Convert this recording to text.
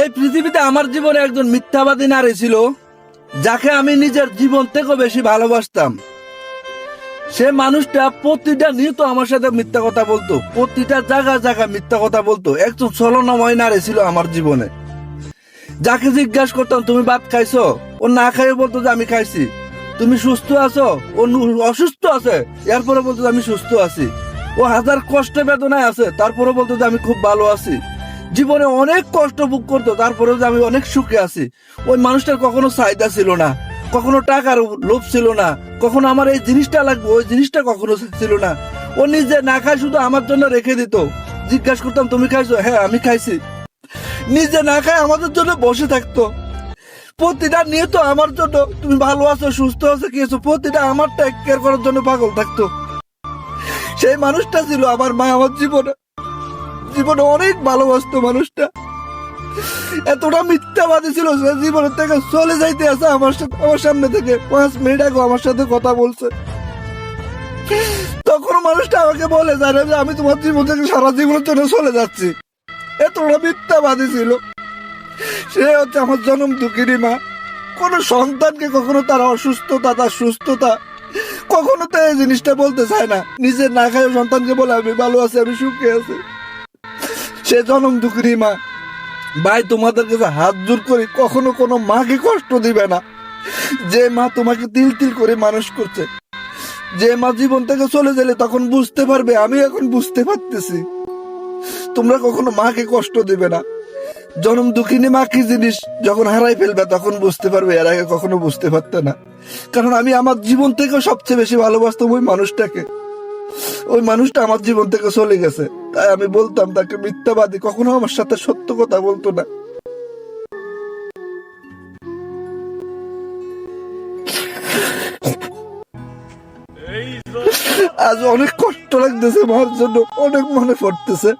এই পৃথিবীতে আমার জীবনে একজন মিথ্যাবাদী নারী ছিল, যাকে আমি নিজের জীবন থেকেও বেশি ভালোবাসতাম। সে মানুষটা প্রতিটা নিয়ত আমার সাথে মিথ্যা কথা বলতো, প্রতিটা জায়গা মিথ্যা কথা বলতো। একজন ছলনাময় নারী ছিল আমার জীবনে। যাকে জিজ্ঞাসা করতাম তুমি ভাত খাইছো, ও না খাইয়ে বলতো যে আমি খাইছি। তুমি সুস্থ আছো, ও অসুস্থ আছে, এরপরে বলতো যে আমি সুস্থ আছি। ও হাজার কষ্ট বেদনায় আছে, তারপরে বলতো যে আমি খুব ভালো আছি। জীবনে অনেক কষ্ট ভোগ করতো, তারপরেও যে আমি অনেক সুখে আছি। ওই মানুষটার কখনো চাহিদা ছিল না, কখনো টাকার লোভ ছিল না, কখনো আমার এই জিনিসটা লাগবে ওই জিনিসটা কখনো ছিল না। ও নিজে না খায় শুধু আমার জন্য রেখে দিত। জিজ্ঞাসা করতাম তুমি খাইছো, হ্যাঁ আমি খাইছি। নিজে না খায় আমাদের জন্য বসে থাকতো। প্রতিটা নিয়ে তো আমার জন্য তুমি ভালো আছো, সুস্থ আছো, কি আছো, প্রতিটা আমার টেক কেয়ার করার জন্য পাগল থাকতো। সেই মানুষটা ছিল আমার মা। আমার জীবনে জীবনে অনেক ভালোবাসতো মানুষটা। এতটা মিথ্যাবাদী ছিল, সে জীবনের থেকে চলে যাইতে আছে আমার সাথে, আমার সামনে থেকে 5 মিনিট আগে আমার সাথে কথা বলছে। তখন মানুষটা আমাকে বলে জানে যে আমি তোমার জীবন থেকে সারা জীবনের জন্য চলে যাচ্ছি। এতটা মিথ্যাবাদী ছিল। সে হচ্ছে আমার জন্ম দুঃখিনী মা। কোন সন্তানকে কখনো তার অসুস্থতা, তার সুস্থতা কখনো তো এই জিনিসটা বলতে চায় না। নিজে না খায় সন্তানকে বলে আমি ভালো আছি, আমি সুখে আছি। সে জন্ম দুঃখিনী মা। ভাই তোমাদের কাছে হাত জোর করি, কখনো কোনো মাকে কষ্ট দিবে না। যে মা তোমাকে তিল তিল করে মানুষ করছে, যে মা জীবন থেকে চলে গেলে তখন বুঝতে পারবে, আমি এখন বুঝতে পারতেছি। তোমরা কখনো মাকে কষ্ট দিবে না। জন্ম দুঃখিনী মা কি জিনিস যখন হারাই ফেলবে তখন বুঝতে পারবে, এর আগে কখনো বুঝতে পারতে না। কারণ আমি আমার জীবন থেকে সবচেয়ে বেশি ভালোবাসতাম ওই মানুষটাকে। ওই মানুষটা আমার জীবন থেকে চলে গেছে, তাই আমি বলতাম তাকে মিথ্যাবাদী। কখনো আমার সাথে সত্য কথা বলতো না। আজ অনেক কষ্ট লাগতেছে মার জন্য, অনেক মনে পড়তেছে।